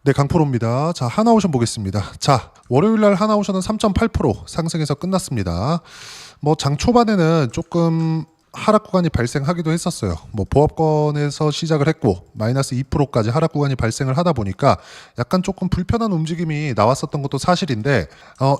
네, 강프로입니다. 자, 하나오션 보겠습니다. 자, 월요일날 하나오션은 3.8% 상승해서 끝났습니다. 뭐 장 초반에는 조금 하락 구간이 발생하기도 했었어요. 뭐 보합권에서 시작을 했고 마이너스 2%까지 하락 구간이 발생을 하다 보니까 약간 조금 불편한 움직임이 나왔었던 것도 사실인데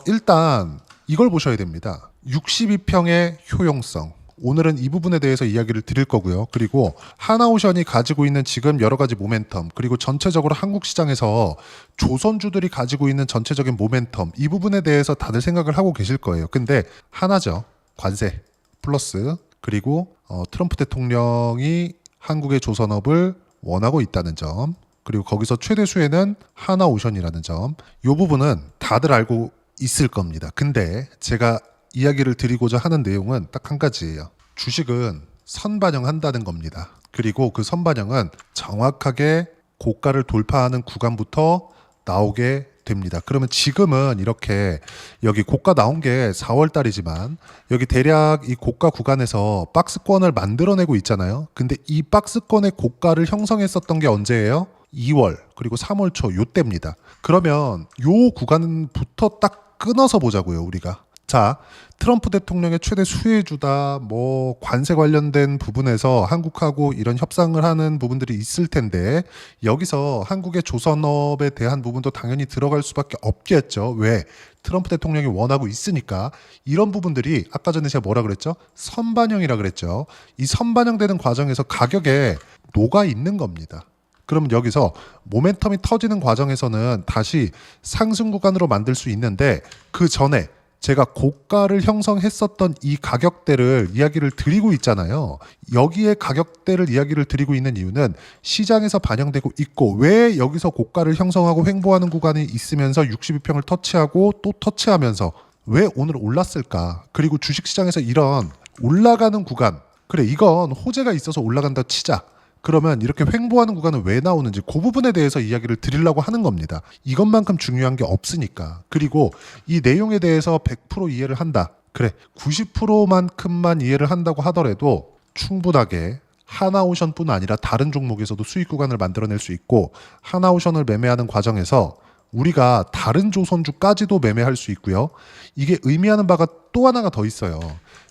일단 이걸 보셔야 됩니다. 62평의 효용성. 오늘은 이 부분에 대해서 이야기를 드릴 거고요. 그리고 하나오션이 가지고 있는 지금 여러 가지 모멘텀, 그리고 전체적으로 한국 시장에서 조선주들이 가지고 있는 전체적인 모멘텀, 이 부분에 대해서 다들 생각을 하고 계실 거예요. 근데 하나죠. 관세 플러스 그리고 트럼프 대통령이 한국의 조선업을 원하고 있다는 점, 그리고 거기서 최대 수혜는 하나오션이라는 점, 이 부분은 다들 알고 있을 겁니다. 근데 제가 이야기를 드리고자 하는 내용은 딱 한 가지예요. 주식은 선반영한다는 겁니다. 그리고 그 선반영은 정확하게 고가를 돌파하는 구간부터 나오게 됩니다. 그러면 지금은 이렇게 여기 고가 나온 게 4월 달이지만 여기 대략 이 고가 구간에서 박스권을 만들어내고 있잖아요. 근데 이 박스권의 고가를 형성했었던 게 언제예요? 2월 그리고 3월 초 요때입니다. 그러면 요 구간부터 딱 끊어서 보자고요, 우리가. 자, 트럼프 대통령의 최대 수혜주다, 뭐 관세 관련된 부분에서 한국하고 이런 협상을 하는 부분들이 있을 텐데 여기서 한국의 조선업에 대한 부분도 당연히 들어갈 수밖에 없겠죠. 왜? 트럼프 대통령이 원하고 있으니까. 이런 부분들이 아까 전에 제가 뭐라 그랬죠? 선반영이라 그랬죠. 이 선반영되는 과정에서 가격에 녹아 있는 겁니다. 그럼 여기서 모멘텀이 터지는 과정에서는 다시 상승 구간으로 만들 수 있는데 그 전에 제가 고가를 형성했었던 이 가격대를 이야기를 드리고 있잖아요. 여기에 가격대를 이야기를 드리고 있는 이유는 시장에서 반영되고 있고, 왜 여기서 고가를 형성하고 횡보하는 구간이 있으면서 62평을 터치하고 또 터치하면서 왜 오늘 올랐을까? 그리고 주식시장에서 이런 올라가는 구간, 그래 이건 호재가 있어서 올라간다 치자. 그러면 이렇게 횡보하는 구간은 왜 나오는지 그 부분에 대해서 이야기를 드리려고 하는 겁니다. 이것만큼 중요한 게 없으니까. 그리고 이 내용에 대해서 100% 이해를 한다. 그래, 90%만큼만 이해를 한다고 하더라도 충분하게 하나오션뿐 아니라 다른 종목에서도 수익 구간을 만들어낼 수 있고, 하나오션을 매매하는 과정에서 우리가 다른 조선주까지도 매매할 수 있고요. 이게 의미하는 바가 또 하나가 더 있어요.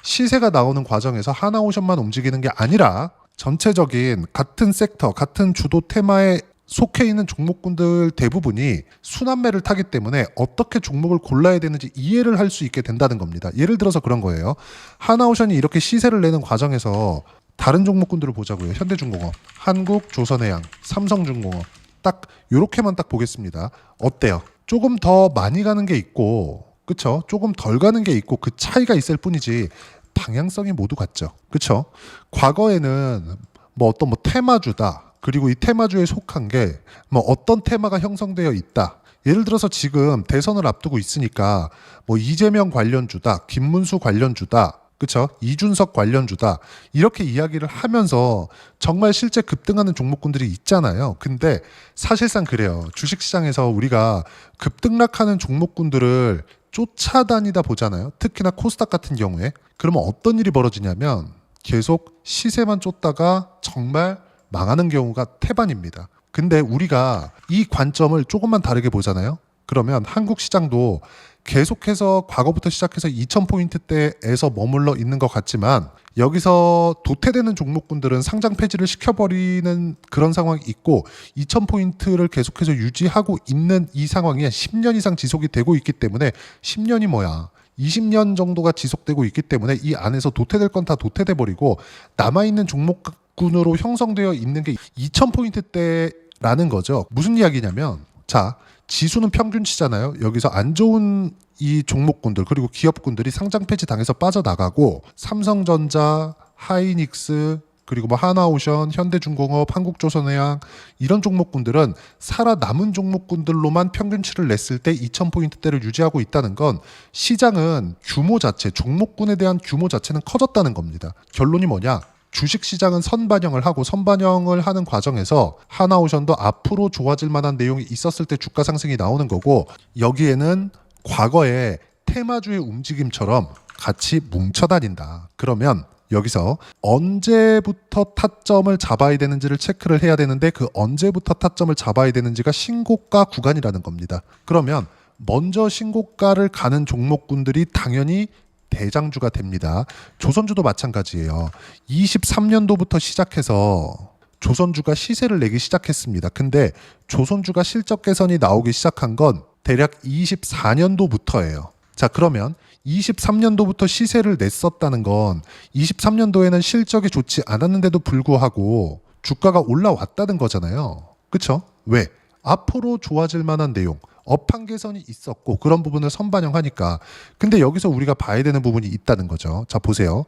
시세가 나오는 과정에서 하나오션만 움직이는 게 아니라 전체적인 같은 섹터, 같은 주도 테마에 속해 있는 종목군들 대부분이 순환매를 타기 때문에 어떻게 종목을 골라야 되는지 이해를 할 수 있게 된다는 겁니다. 예를 들어서 그런 거예요. 하나오션이 이렇게 시세를 내는 과정에서 다른 종목군들을 보자고요. 현대중공업, 한국조선해양, 삼성중공업, 딱 요렇게만 딱 보겠습니다. 어때요? 조금 더 많이 가는 게 있고, 그쵸? 조금 덜 가는 게 있고, 그 차이가 있을 뿐이지 방향성이 모두 같죠. 그렇죠? 과거에는 뭐 어떤 뭐 테마주다. 그리고 이 테마주에 속한 게 뭐 어떤 테마가 형성되어 있다. 예를 들어서 지금 대선을 앞두고 있으니까 뭐 이재명 관련주다, 김문수 관련주다, 그렇죠? 이준석 관련주다. 이렇게 이야기를 하면서 정말 실제 급등하는 종목군들이 있잖아요. 근데 사실상 그래요. 주식시장에서 우리가 급등락하는 종목군들을 쫓아다니다 보잖아요. 특히나 코스닥 같은 경우에. 그러면 어떤 일이 벌어지냐면 계속 시세만 쫓다가 정말 망하는 경우가 태반입니다. 근데 우리가 이 관점을 조금만 다르게 보잖아요. 그러면 한국 시장도 계속해서 과거부터 시작해서 2000포인트대에서 머물러 있는 것 같지만 여기서 도태되는 종목군들은 상장 폐지를 시켜버리는 그런 상황이 있고 2000포인트를 계속해서 유지하고 있는 이 상황이 10년 이상 지속이 되고 있기 때문에 10년이 뭐야 20년 정도가 지속되고 있기 때문에 이 안에서 도태될 건 다 도태돼 버리고 남아있는 종목군으로 형성되어 있는 게 2000포인트대라는 거죠. 무슨 이야기냐면 자 지수는 평균치잖아요. 여기서 안 좋은 이 종목군들 그리고 기업군들이 상장 폐지 당해서 빠져나가고 삼성전자, 하이닉스 그리고 뭐 하나오션, 현대중공업, 한국조선해양 이런 종목군들은 살아남은 종목군들로만 평균치를 냈을 때 2000포인트대를 유지하고 있다는 건 시장은 규모 자체, 종목군에 대한 규모 자체는 커졌다는 겁니다. 결론이 뭐냐? 주식시장은 선반영을 하고 선반영을 하는 과정에서 하나오션도 앞으로 좋아질 만한 내용이 있었을 때 주가 상승이 나오는 거고 여기에는 과거에 테마주의 움직임처럼 같이 뭉쳐다닌다. 그러면 여기서 언제부터 타점을 잡아야 되는지를 체크를 해야 되는데 그 언제부터 타점을 잡아야 되는지가 신고가 구간이라는 겁니다. 그러면 먼저 신고가를 가는 종목군들이 당연히 대장주가 됩니다. 조선주도 마찬가지예요. 23년도부터 시작해서 조선주가 시세를 내기 시작했습니다. 근데 조선주가 실적 개선이 나오기 시작한 건 대략 24년도부터예요. 자, 그러면 23년도부터 시세를 냈었다는 건 23년도에는 실적이 좋지 않았는데도 불구하고 주가가 올라왔다는 거잖아요. 그쵸? 왜? 앞으로 좋아질 만한 내용, 업황 개선이 있었고 그런 부분을 선반영하니까. 근데 여기서 우리가 봐야 되는 부분이 있다는 거죠. 자, 보세요.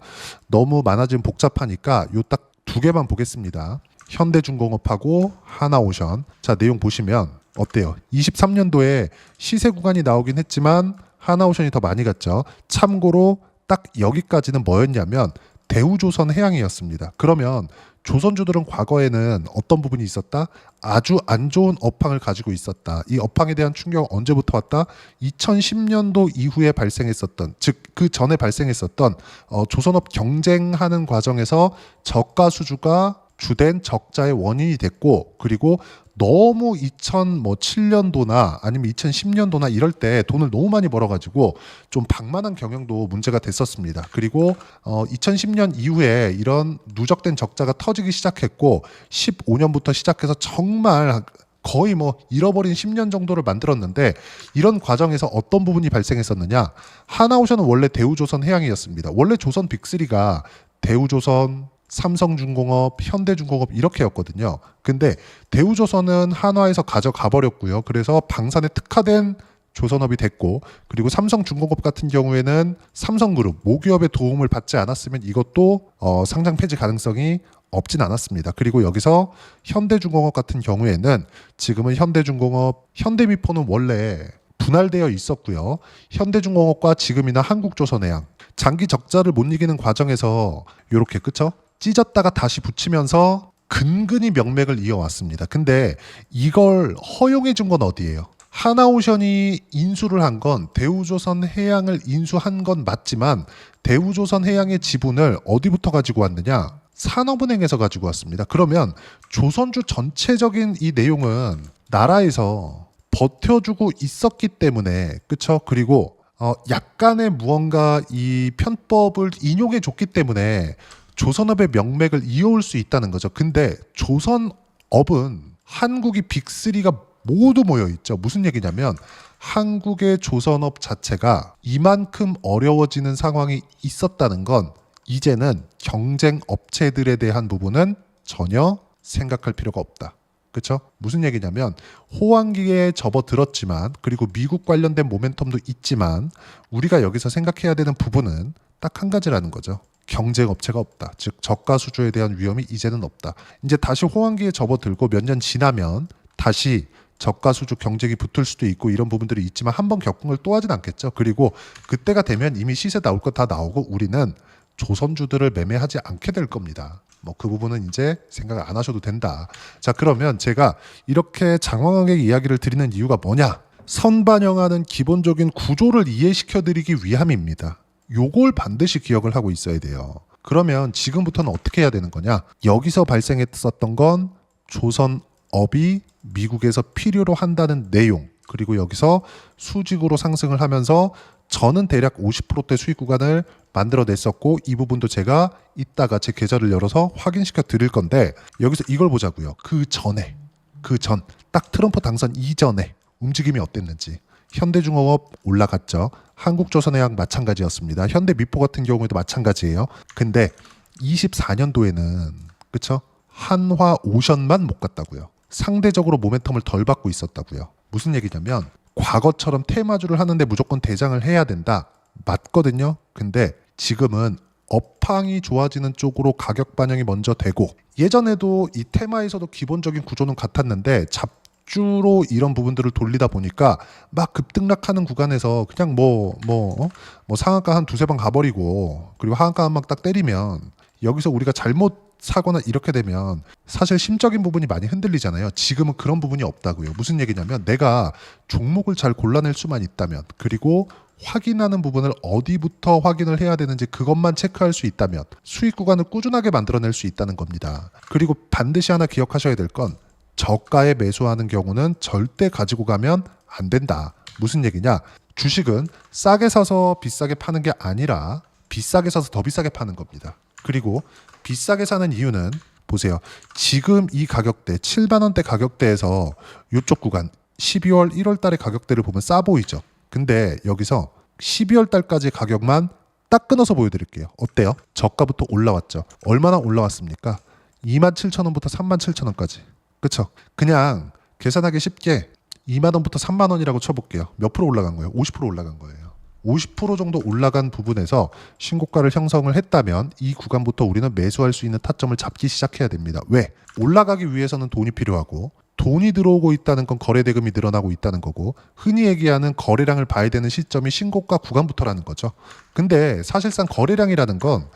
너무 많아지면 복잡하니까 요 딱 두 개만 보겠습니다. 현대중공업하고 하나오션. 자, 내용 보시면 어때요? 23년도에 시세 구간이 나오긴 했지만 하나오션이 더 많이 갔죠. 참고로 딱 여기까지는 뭐였냐면 대우조선해양이었습니다. 그러면 조선주들은 과거에는 어떤 부분이 있었다? 아주 안 좋은 업황을 가지고 있었다. 이 업황에 대한 충격은 언제부터 왔다? 2010년도 이후에 발생했었던, 즉 그 전에 발생했었던 조선업 경쟁하는 과정에서 저가 수주가 주된 적자의 원인이 됐고, 그리고 너무 2007년도나 아니면 2010년도나 이럴 때 돈을 너무 많이 벌어가지고 좀 방만한 경영도 문제가 됐었습니다. 그리고 2010년 이후에 이런 누적된 적자가 터지기 시작했고 15년부터 시작해서 정말 거의 뭐 잃어버린 10년 정도를 만들었는데, 이런 과정에서 어떤 부분이 발생했었느냐? 하나오션은 원래 대우조선해양이었습니다. 원래 조선 빅3가 대우조선, 삼성중공업, 현대중공업 이렇게였거든요. 근데 대우조선은 한화에서 가져가 버렸고요. 그래서 방산에 특화된 조선업이 됐고, 그리고 삼성중공업 같은 경우에는 삼성그룹, 모기업의 도움을 받지 않았으면 이것도 상장 폐지 가능성이 없진 않았습니다. 그리고 여기서 현대중공업 같은 경우에는 지금은 현대중공업, 현대미포는 원래 분할되어 있었고요. 현대중공업과 지금이나 한국조선해양, 장기 적자를 못 이기는 과정에서 이렇게, 그쵸? 찢었다가 다시 붙이면서 근근히 명맥을 이어왔습니다. 근데 이걸 허용해 준 건 어디예요? 하나오션이 인수를 한 건 대우조선해양을 인수한 건 맞지만 대우조선해양의 지분을 어디부터 가지고 왔느냐? 산업은행에서 가지고 왔습니다. 그러면 조선주 전체적인 이 내용은 나라에서 버텨주고 있었기 때문에, 그쵸? 그리고 약간의 무언가 이 편법을 인용해 줬기 때문에 조선업의 명맥을 이어올 수 있다는 거죠. 근데 조선업은 한국이 빅3가 모두 모여 있죠. 무슨 얘기냐면 한국의 조선업 자체가 이만큼 어려워지는 상황이 있었다는 건 이제는 경쟁 업체들에 대한 부분은 전혀 생각할 필요가 없다. 그렇죠? 무슨 얘기냐면 호황기에 접어들었지만, 그리고 미국 관련된 모멘텀도 있지만 우리가 여기서 생각해야 되는 부분은 딱 한 가지라는 거죠. 경쟁 업체가 없다. 즉 저가 수주에 대한 위험이 이제는 없다. 이제 다시 호황기에 접어들고 몇 년 지나면 다시 저가 수주 경쟁이 붙을 수도 있고 이런 부분들이 있지만 한 번 겪은 걸 또 하진 않겠죠. 그리고 그때가 되면 이미 시세 나올 거 다 나오고 우리는 조선주들을 매매하지 않게 될 겁니다. 뭐 그 부분은 이제 생각 안 하셔도 된다. 자, 그러면 제가 이렇게 장황하게 이야기를 드리는 이유가 뭐냐? 선반영하는 기본적인 구조를 이해시켜 드리기 위함입니다. 요걸 반드시 기억을 하고 있어야 돼요. 그러면 지금부터는 어떻게 해야 되는 거냐? 여기서 발생했었던 건 조선업이 미국에서 필요로 한다는 내용, 그리고 여기서 수직으로 상승을 하면서 저는 대략 50%대 수익 구간을 만들어냈었고, 이 부분도 제가 이따가 제 계좌를 열어서 확인시켜 드릴 건데, 여기서 이걸 보자고요. 그 전, 딱 트럼프 당선 이전에 움직임이 어땠는지. 현대중공업 올라갔죠. 한국조선해양 마찬가지였습니다. 현대미포 같은 경우에도 마찬가지예요. 근데 24년도에는 그쵸? 한화오션만 못 갔다고요. 상대적으로 모멘텀을 덜 받고 있었다고요. 무슨 얘기냐면 과거처럼 테마주를 하는데 무조건 대장을 해야 된다. 맞거든요. 근데 지금은 업황이 좋아지는 쪽으로 가격 반영이 먼저 되고, 예전에도 이 테마에서도 기본적인 구조는 같았는데 잡주로 이런 부분들을 돌리다 보니까 막 급등락하는 구간에서 그냥 뭐 상한가 한 두세 번 가버리고, 그리고 하한가 한 방 딱 때리면 여기서 우리가 잘못 사거나 이렇게 되면 사실 심적인 부분이 많이 흔들리잖아요. 지금은 그런 부분이 없다고요. 무슨 얘기냐면 내가 종목을 잘 골라낼 수만 있다면, 그리고 확인하는 부분을 어디부터 확인을 해야 되는지 그것만 체크할 수 있다면 수익 구간을 꾸준하게 만들어낼 수 있다는 겁니다. 그리고 반드시 하나 기억하셔야 될 건 저가에 매수하는 경우는 절대 가지고 가면 안 된다. 무슨 얘기냐? 주식은 싸게 사서 비싸게 파는 게 아니라 비싸게 사서 더 비싸게 파는 겁니다. 그리고 비싸게 사는 이유는 보세요. 지금 이 가격대 7만 원대 가격대에서 이쪽 구간 12월 1월 달의 가격대를 보면 싸 보이죠. 근데 여기서 12월 달까지 가격만 딱 끊어서 보여드릴게요. 어때요? 저가부터 올라왔죠. 얼마나 올라왔습니까? 27,000원부터 37,000원까지. 그쵸? 그냥 계산하기 쉽게 2만 원부터 3만 원이라고 쳐볼게요. 몇 프로 올라간 거예요? 50% 올라간 거예요. 50% 정도 올라간 부분에서 신고가를 형성을 했다면 이 구간부터 우리는 매수할 수 있는 타점을 잡기 시작해야 됩니다. 왜? 올라가기 위해서는 돈이 필요하고 돈이 들어오고 있다는 건 거래 대금이 늘어나고 있다는 거고 흔히 얘기하는 거래량을 봐야 되는 시점이 신고가 구간부터라는 거죠. 근데 사실상 거래량이라는 건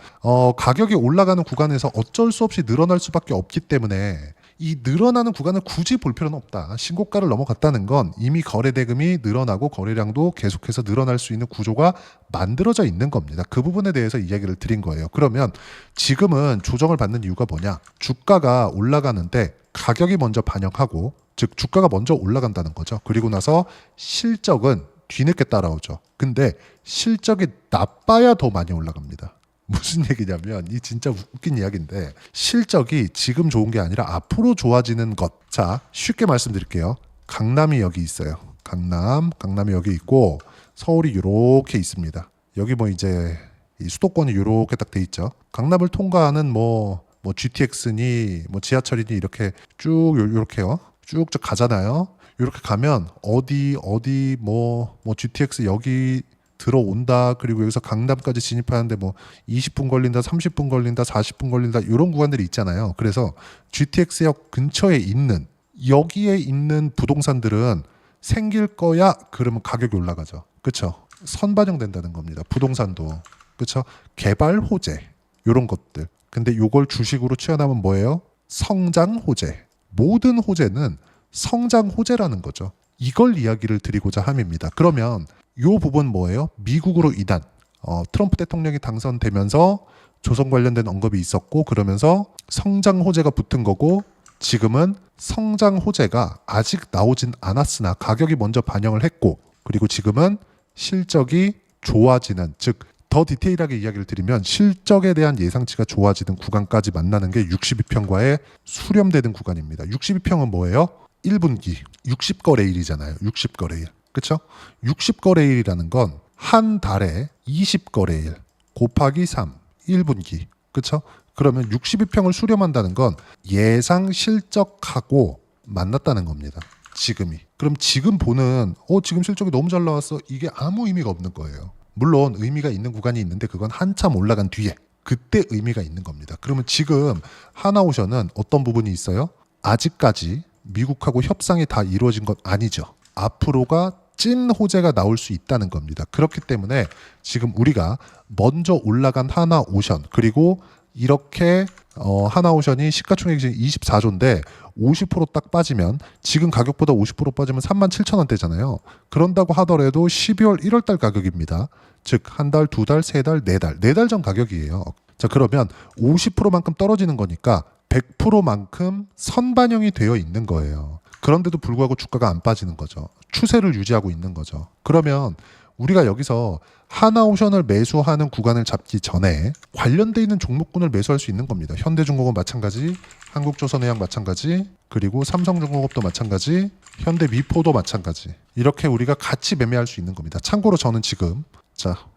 가격이 올라가는 구간에서 어쩔 수 없이 늘어날 수밖에 없기 때문에 이 늘어나는 구간을 굳이 볼 필요는 없다. 신고가를 넘어갔다는 건 이미 거래 대금이 늘어나고 거래량도 계속해서 늘어날 수 있는 구조가 만들어져 있는 겁니다. 그 부분에 대해서 이야기를 드린 거예요. 그러면 지금은 조정을 받는 이유가 뭐냐? 주가가 올라가는데 가격이 먼저 반영하고 즉 주가가 먼저 올라간다는 거죠. 그리고 나서 실적은 뒤늦게 따라오죠. 근데 실적이 나빠야 더 많이 올라갑니다. 무슨 얘기냐면 이 진짜 웃긴 이야기인데 실적이 지금 좋은 게 아니라 앞으로 좋아지는 것. 자, 쉽게 말씀드릴게요. 강남이 여기 있어요. 강남이 여기 있고 서울이 이렇게 있습니다. 여기 뭐 이제 이 수도권이 이렇게 딱 돼 있죠. 강남을 통과하는 뭐 GTX니 뭐 지하철이니 이렇게 쭉 이렇게요. 쭉쭉 가잖아요. 이렇게 가면 어디 뭐 GTX 여기 들어온다. 그리고 여기서 강남까지 진입하는데 뭐 20분 걸린다, 30분 걸린다, 40분 걸린다 이런 구간들이 있잖아요. 그래서 GTX역 근처에 있는 여기에 있는 부동산들은 생길 거야. 그러면 가격이 올라가죠. 그렇죠? 선반영된다는 겁니다. 부동산도. 그렇죠? 개발 호재 이런 것들. 근데 요걸 주식으로 취하면 뭐예요? 성장 호재. 모든 호재는 성장 호재라는 거죠. 이걸 이야기를 드리고자 함입니다. 그러면 요 부분 뭐예요? 미국으로 인한 트럼프 대통령이 당선되면서 조선 관련된 언급이 있었고 그러면서 성장 호재가 붙은 거고 지금은 성장 호재가 아직 나오진 않았으나 가격이 먼저 반영을 했고 그리고 지금은 실적이 좋아지는 즉 더 디테일하게 이야기를 드리면 실적에 대한 예상치가 좋아지는 구간까지 만나는 게 62평과의 수렴되는 구간입니다. 62평은 뭐예요? 1분기 60거래일이잖아요. 60거래일. 그렇죠? 60거래일이라는 건 한 달에 20거래일 곱하기 3, 1분기. 그렇죠? 그러면 62평을 수렴한다는 건 예상 실적하고 만났다는 겁니다. 지금이. 그럼 지금 보는 지금 실적이 너무 잘 나왔어. 이게 아무 의미가 없는 거예요. 물론 의미가 있는 구간이 있는데 그건 한참 올라간 뒤에 그때 의미가 있는 겁니다. 그러면 지금 하나오션은 어떤 부분이 있어요? 아직까지 미국하고 협상이 다 이루어진 건 아니죠. 앞으로가 찐 호재가 나올 수 있다는 겁니다. 그렇기 때문에 지금 우리가 먼저 올라간 하나오션 그리고 이렇게 하나오션이 시가총액이 지금 24조인데 50%딱 빠지면 지금 가격보다 50% 빠지면 37,000원대잖아요. 그런다고 하더라도 12월 1월 달 가격입니다. 즉 한 달, 두 달, 세 달, 네 달, 네 달 전 가격이에요. 자 그러면 50%만큼 떨어지는 거니까 100%만큼 선반영이 되어 있는 거예요. 그런데도 불구하고 주가가 안 빠지는 거죠. 추세를 유지하고 있는 거죠. 그러면 우리가 여기서 하나오션을 매수하는 구간을 잡기 전에 관련돼 있는 종목군을 매수할 수 있는 겁니다. 현대중공업 마찬가지, 한국조선해양 마찬가지, 그리고 삼성중공업도 마찬가지, 현대미포도 마찬가지. 이렇게 우리가 같이 매매할 수 있는 겁니다. 참고로 저는 지금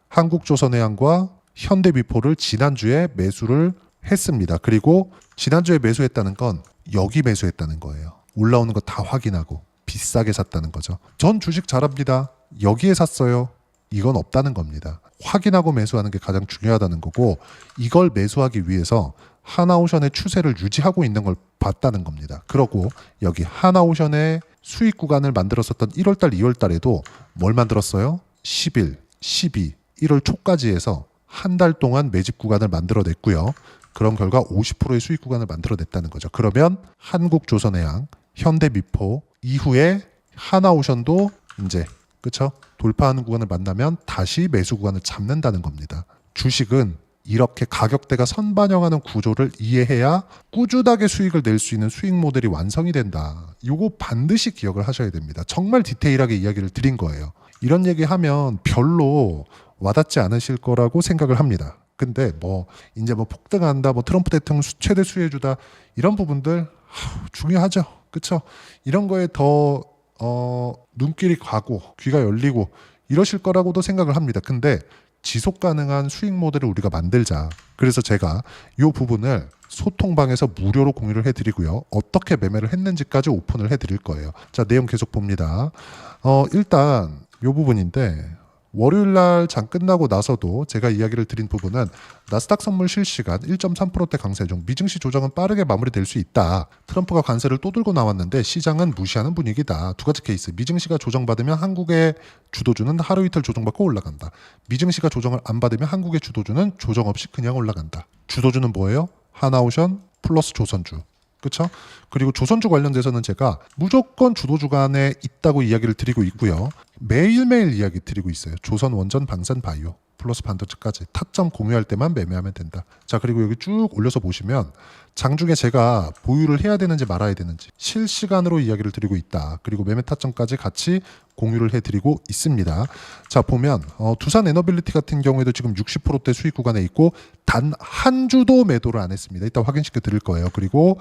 한국조선해양과 현대미포를 지난주에 매수를 했습니다. 그리고 지난주에 매수했다는 건 여기 매수했다는 거예요. 올라오는 거 다 확인하고 비싸게 샀다는 거죠. 전 주식 잘합니다. 여기에 샀어요. 이건 없다는 겁니다. 확인하고 매수하는 게 가장 중요하다는 거고 이걸 매수하기 위해서 하나오션의 추세를 유지하고 있는 걸 봤다는 겁니다. 그러고 여기 하나오션의 수익 구간을 만들었었던 1월달, 2월달에도 뭘 만들었어요? 10일, 12, 1월 초까지 해서 한 달 동안 매집 구간을 만들어냈고요. 그런 결과 50%의 수익 구간을 만들어냈다는 거죠. 그러면 한국조선해양, 현대미포 이후에 하나오션도 이제 그쵸? 돌파하는 구간을 만나면 다시 매수 구간을 잡는다는 겁니다. 주식은 이렇게 가격대가 선반영하는 구조를 이해해야 꾸준하게 수익을 낼 수 있는 수익 모델이 완성이 된다. 이거 반드시 기억을 하셔야 됩니다. 정말 디테일하게 이야기를 드린 거예요. 이런 얘기하면 별로 와닿지 않으실 거라고 생각을 합니다. 근데 이제 폭등한다, 트럼프 대통령 최대 수혜주다, 이런 부분들 중요하죠. 그쵸? 이런 거에 더 눈길이 가고 귀가 열리고 이러실 거라고도 생각을 합니다. 근데 지속 가능한 수익 모델을 우리가 만들자. 그래서 제가 이 부분을 소통방에서 무료로 공유를 해드리고요. 어떻게 매매를 했는지까지 오픈을 해드릴 거예요. 자, 내용 계속 봅니다. 일단 이 부분인데, 월요일 날 장 끝나고 나서도 제가 이야기를 드린 부분은 나스닥 선물 실시간 1.3%대 강세 중 미증시 조정은 빠르게 마무리될 수 있다. 트럼프가 관세를 또 들고 나왔는데 시장은 무시하는 분위기다. 두 가지 케이스. 미증시가 조정받으면 한국의 주도주는 하루 이틀 조정받고 올라간다. 미증시가 조정을 안 받으면 한국의 주도주는 조정 없이 그냥 올라간다. 주도주는 뭐예요? 하나오션 플러스 조선주. 그렇죠? 그리고 조선주 관련돼서는 제가 무조건 주도주간에 있다고 이야기를 드리고 있고요. 매일매일 이야기 드리고 있어요. 조선, 원전, 방산, 바이오 플러스 반도체까지 타점 공유할 때만 매매하면 된다. 자, 그리고 여기 쭉 올려서 보시면 장중에 제가 보유를 해야 되는지 말아야 되는지 실시간으로 이야기를 드리고 있다. 그리고 매매 타점까지 같이 공유를 해드리고 있습니다. 자, 보면 두산 에너빌리티 같은 경우에도 지금 60%대 수익 구간에 있고 단 한 주도 매도를 안 했습니다. 이따 확인시켜 드릴 거예요. 그리고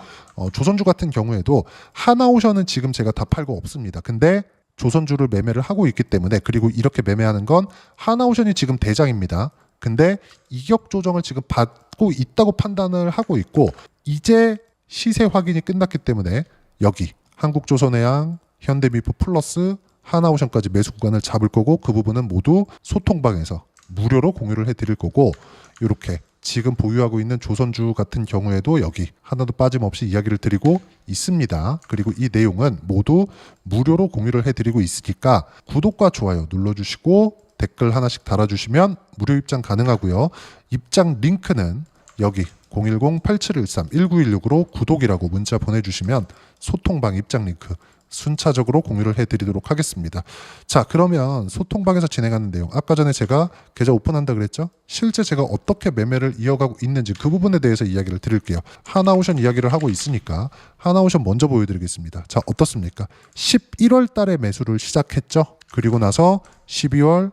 조선주 같은 경우에도 하나오션은 지금 제가 다 팔고 없습니다. 근데 조선주를 매매를 하고 있기 때문에, 그리고 이렇게 매매하는 건 하나오션이 지금 대장입니다. 근데 이격 조정을 지금 받고 있다고 판단을 하고 있고, 이제 시세 확인이 끝났기 때문에 여기 한국조선해양, 현대미포 플러스 하나오션까지 매수 구간을 잡을 거고, 그 부분은 모두 소통방에서 무료로 공유를 해드릴 거고, 이렇게 지금 보유하고 있는 조선주 같은 경우에도 여기 하나도 빠짐없이 이야기를 드리고 있습니다. 그리고 이 내용은 모두 무료로 공유를 해드리고 있으니까 구독과 좋아요 눌러주시고 댓글 하나씩 달아주시면 무료 입장 가능하고요. 입장 링크는 여기 010-8713-1916으로 구독이라고 문자 보내주시면 소통방 입장 링크 순차적으로 공유를 해드리도록 하겠습니다. 자, 그러면 소통방에서 진행하는 내용, 아까 전에 제가 계좌 오픈한다 그랬죠? 실제 제가 어떻게 매매를 이어가고 있는지 그 부분에 대해서 이야기를 드릴게요. 하나오션 이야기를 하고 있으니까 하나오션 먼저 보여드리겠습니다. 자, 어떻습니까? 11월 달에 매수를 시작했죠? 그리고 나서 12월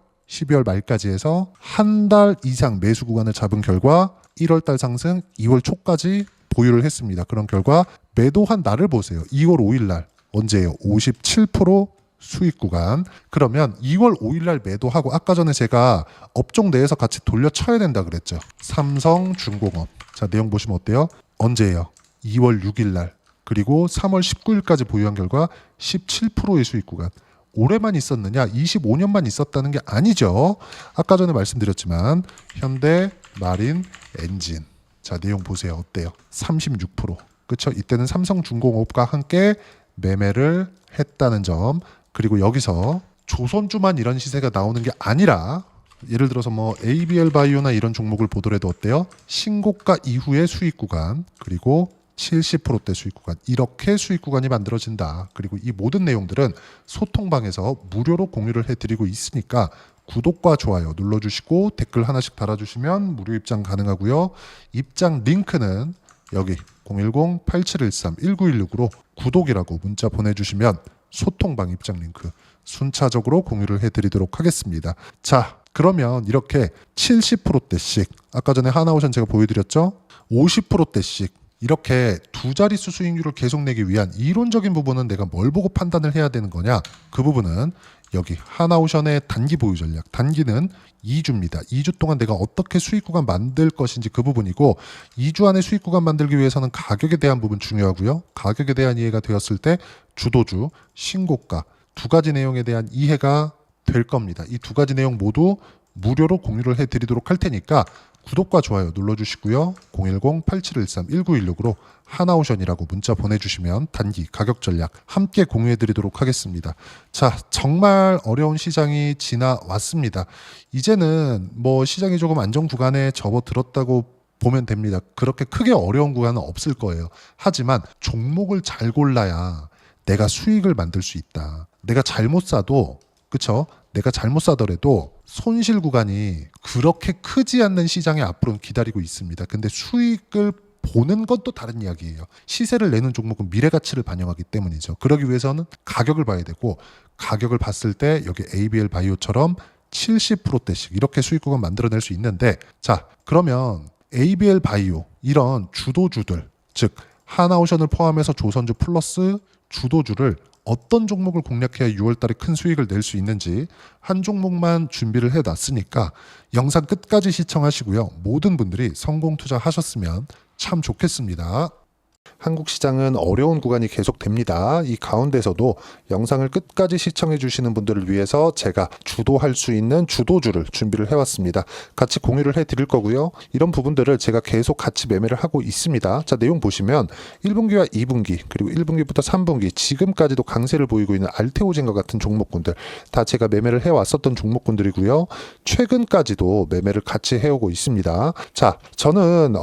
말까지 해서 한 달 이상 매수 구간을 잡은 결과 1월 달 상승 2월 초까지 보유를 했습니다. 그런 결과 매도한 날을 보세요. 2월 5일 날 언제예요? 57% 수익 구간. 그러면 2월 5일 날 매도하고, 아까 전에 제가 업종 내에서 같이 돌려쳐야 된다 그랬죠. 삼성중공업. 자, 내용 보시면 어때요? 언제예요? 2월 6일 날. 그리고 3월 19일까지 보유한 결과 17%의 수익 구간. 올해만 있었느냐? 25년만 있었다는 게 아니죠. 아까 전에 말씀드렸지만 현대, 마린, 엔진. 자, 내용 보세요. 어때요? 36%. 그렇죠? 이때는 삼성중공업과 함께 매매를 했다는 점. 그리고 여기서 조선주만 이런 시세가 나오는 게 아니라, 예를 들어서 ABL 바이오나 이런 종목을 보더라도 어때요? 신고가 이후의 수익 구간, 그리고 70%대 수익 구간, 이렇게 수익 구간이 만들어진다. 그리고 이 모든 내용들은 소통방에서 무료로 공유를 해드리고 있으니까 구독과 좋아요 눌러주시고 댓글 하나씩 달아주시면 무료 입장 가능하고요. 입장 링크는 여기 010-8713-1916으로 구독이라고 문자 보내주시면 소통방 입장 링크 순차적으로 공유를 해드리도록 하겠습니다. 자, 그러면 이렇게 70%대씩, 아까 전에 하나오션 제가 보여드렸죠? 50%대씩 이렇게 두 자릿수 수익률을 계속 내기 위한 이론적인 부분은 내가 뭘 보고 판단을 해야 되는 거냐? 그 부분은 여기 하나오션의 단기 보유 전략, 단기는 2주입니다. 2주 동안 내가 어떻게 수익 구간 만들 것인지 그 부분이고, 2주 안에 수익 구간 만들기 위해서는 가격에 대한 부분 중요하고요. 가격에 대한 이해가 되었을 때 주도주, 신고가 두 가지 내용에 대한 이해가 될 겁니다. 이 두 가지 내용 모두 무료로 공유를 해드리도록 할 테니까 구독과 좋아요 눌러주시고요. 010-8713-1916으로 하나오션이라고 문자 보내주시면 단기 가격 전략 함께 공유해드리도록 하겠습니다. 자, 정말 어려운 시장이 지나왔습니다. 이제는 시장이 조금 안정 구간에 접어들었다고 보면 됩니다. 그렇게 크게 어려운 구간은 없을 거예요. 하지만 종목을 잘 골라야 내가 수익을 만들 수 있다. 내가 잘못 사도, 그쵸? 내가 잘못 사더라도 손실 구간이 그렇게 크지 않는 시장이 앞으로는 기다리고 있습니다. 근데 수익을 보는 건 또 다른 이야기예요. 시세를 내는 종목은 미래 가치를 반영하기 때문이죠. 그러기 위해서는 가격을 봐야 되고, 가격을 봤을 때 여기 ABL 바이오처럼 70%대씩 이렇게 수익 구간 만들어낼 수 있는데, 자, 그러면 ABL 바이오 이런 주도주들, 즉 하나오션을 포함해서 조선주 플러스 주도주를 어떤 종목을 공략해야 6월달에 큰 수익을 낼 수 있는지 한 종목만 준비를 해놨으니까 영상 끝까지 시청하시고요. 모든 분들이 성공 투자하셨으면 참 좋겠습니다. 한국 시장은 어려운 구간이 계속됩니다. 이 가운데서도 영상을 끝까지 시청해 주시는 분들을 위해서 제가 주도할 수 있는 주도주를 준비를 해왔습니다. 같이 공유를 해드릴 거고요. 이런 부분들을 제가 계속 같이 매매를 하고 있습니다. 자, 내용 보시면 1분기와 2분기 그리고 1분기부터 3분기 지금까지도 강세를 보이고 있는 알테오젠과 같은 종목군들 다 제가 매매를 해왔었던 종목군들이고요. 최근까지도 매매를 같이 해오고 있습니다. 자, 저는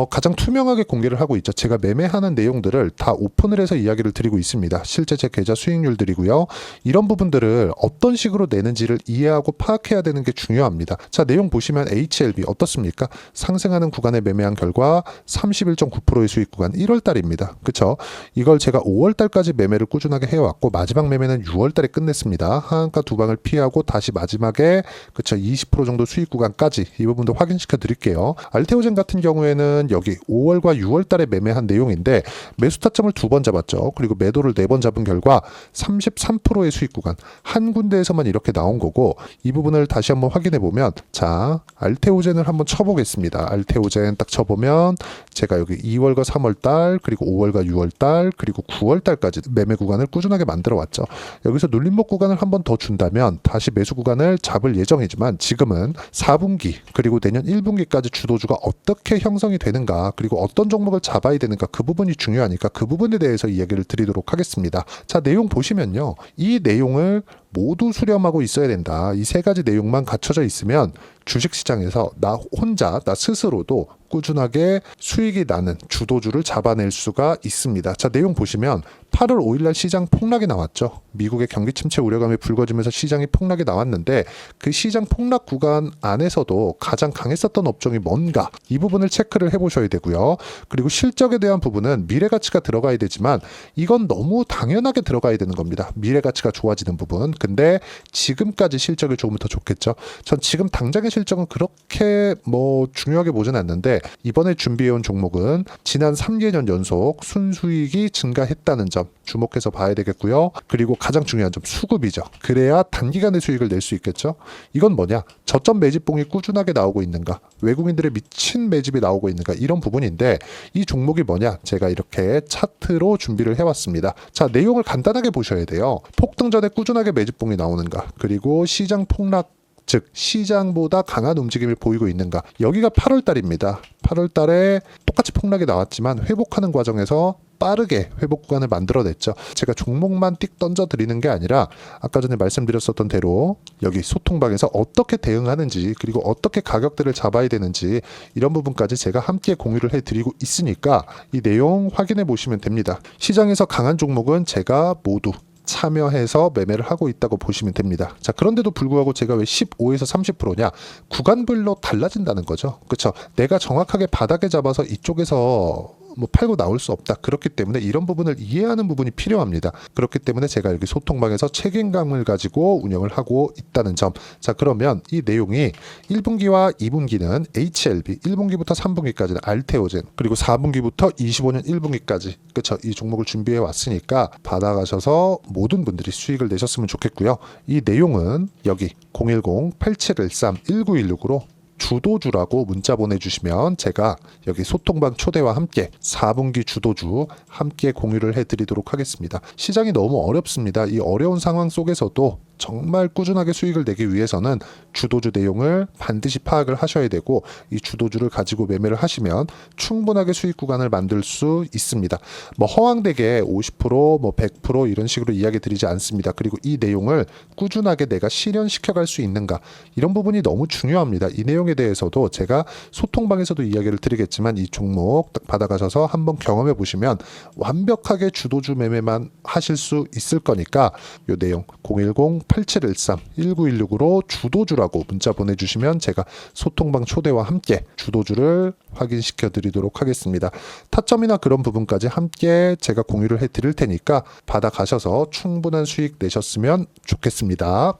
가장 투명하게 공개를 하고 있죠. 제가 매매하는 내용들을 다 오픈을 해서 이야기를 드리고 있습니다. 실제 제 계좌 수익률들이고요. 이런 부분들을 어떤 식으로 내는지를 이해하고 파악해야 되는 게 중요합니다. 자, 내용 보시면 HLB 어떻습니까? 상승하는 구간에 매매한 결과 31.9%의 수익 구간 1월달입니다. 그쵸? 이걸 제가 5월달까지 매매를 꾸준하게 해왔고 마지막 매매는 6월달에 끝냈습니다. 하한가 두 방을 피하고 다시 마지막에 그쵸 20% 정도 수익 구간까지 이 부분도 확인시켜 드릴게요. 알테오젠 같은 경우에는 여기 5월과 6월달에 매매한 내용인데 매수 타점을 2번 잡았죠. 그리고 매도를 4번 잡은 결과 33%의 수익 구간 한 군데에서만 이렇게 나온 거고 이 부분을 다시 한번 확인해 보면 자 알테오젠을 한번 쳐보겠습니다. 알테오젠 딱 쳐보면 제가 여기 2월과 3월달 그리고 5월과 6월달 그리고 9월달까지 매매 구간을 꾸준하게 만들어 왔죠. 여기서 눌림목 구간을 한번 더 준다면 다시 매수 구간을 잡을 예정이지만 지금은 4분기 그리고 내년 1분기까지 주도주가 어떻게 형성이 되는가 그리고 어떤 종목을 잡아야 되는가 그 부분이 중요하니까 그 부분에 대해서 이야기를 드리도록 하겠습니다. 자, 내용 보시면요. 이 내용을 모두 수렴하고 있어야 된다. 이 세 가지 내용만 갖춰져 있으면 주식시장에서 나 혼자, 나 스스로도 꾸준하게 수익이 나는 주도주를 잡아낼 수가 있습니다. 자, 내용 보시면 8월 5일날 시장 폭락이 나왔죠. 미국의 경기 침체 우려감이 불거지면서 시장이 폭락이 나왔는데 그 시장 폭락 구간 안에서도 가장 강했었던 업종이 뭔가 이 부분을 체크를 해보셔야 되고요. 그리고 실적에 대한 부분은 미래가치가 들어가야 되지만 이건 너무 당연하게 들어가야 되는 겁니다. 미래가치가 좋아지는 부분. 근데 지금까지 실적이 조금 더 좋겠죠. 전 지금 당장의 실적은 그렇게 중요하게 보진 않는데 이번에 준비해온 종목은 지난 3개년 연속 순수익이 증가했다는 점 주목해서 봐야 되겠고요. 그리고 가장 중요한 점 수급이죠. 그래야 단기간에 수익을 낼 수 있겠죠. 이건 뭐냐? 저점 매집봉이 꾸준하게 나오고 있는가? 외국인들의 미친 매집이 나오고 있는가? 이런 부분인데 이 종목이 뭐냐? 제가 이렇게 차트로 준비를 해왔습니다. 자, 내용을 간단하게 보셔야 돼요. 폭등 전에 꾸준하게 매집봉이 나오는가? 그리고 시장 폭락 즉 시장보다 강한 움직임을 보이고 있는가. 여기가 8월 달입니다. 8월 달에 똑같이 폭락이 나왔지만 회복하는 과정에서 빠르게 회복 구간을 만들어냈죠. 제가 종목만 띡 던져 드리는 게 아니라 아까 전에 말씀드렸었던 대로 여기 소통방에서 어떻게 대응하는지 그리고 어떻게 가격대를 잡아야 되는지 이런 부분까지 제가 함께 공유를 해드리고 있으니까 이 내용 확인해 보시면 됩니다. 시장에서 강한 종목은 제가 모두 참여해서 매매를 하고 있다고 보시면 됩니다. 자, 그런데도 불구하고 제가 왜 15에서 30%냐? 구간별로 달라진다는 거죠. 그렇죠? 내가 정확하게 바닥에 잡아서 이쪽에서 팔고 나올 수 없다. 그렇기 때문에 이런 부분을 이해하는 부분이 필요합니다. 그렇기 때문에 제가 여기 소통방에서 책임감을 가지고 운영을 하고 있다는 점. 자, 그러면 이 내용이 1분기와 2분기는 HLB, 1분기부터 3분기까지는 알테오젠, 그리고 4분기부터 25년 1분기까지 그렇죠? 이 종목을 준비해 왔으니까 받아가셔서 모든 분들이 수익을 내셨으면 좋겠고요. 이 내용은 여기 010-8713-1916으로 주도주라고 문자 보내주시면 제가 여기 소통방 초대와 함께 4분기 주도주 함께 공유를 해드리도록 하겠습니다. 시장이 너무 어렵습니다. 이 어려운 상황 속에서도 정말 꾸준하게 수익을 내기 위해서는 주도주 내용을 반드시 파악을 하셔야 되고 이 주도주를 가지고 매매를 하시면 충분하게 수익 구간을 만들 수 있습니다. 허황되게 50%, 100% 이런 식으로 이야기 드리지 않습니다. 그리고 이 내용을 꾸준하게 내가 실현시켜 갈 수 있는가 이런 부분이 너무 중요합니다. 이 내용에 대해서도 제가 소통방에서도 이야기를 드리겠지만 이 종목 딱 받아가셔서 한번 경험해 보시면 완벽하게 주도주 매매만 하실 수 있을 거니까 이 내용 010 8713-1916으로 주도주라고 문자 보내주시면 제가 소통방 초대와 함께 주도주를 확인시켜 드리도록 하겠습니다. 타점이나 그런 부분까지 함께 제가 공유를 해 드릴 테니까 받아가셔서 충분한 수익 내셨으면 좋겠습니다.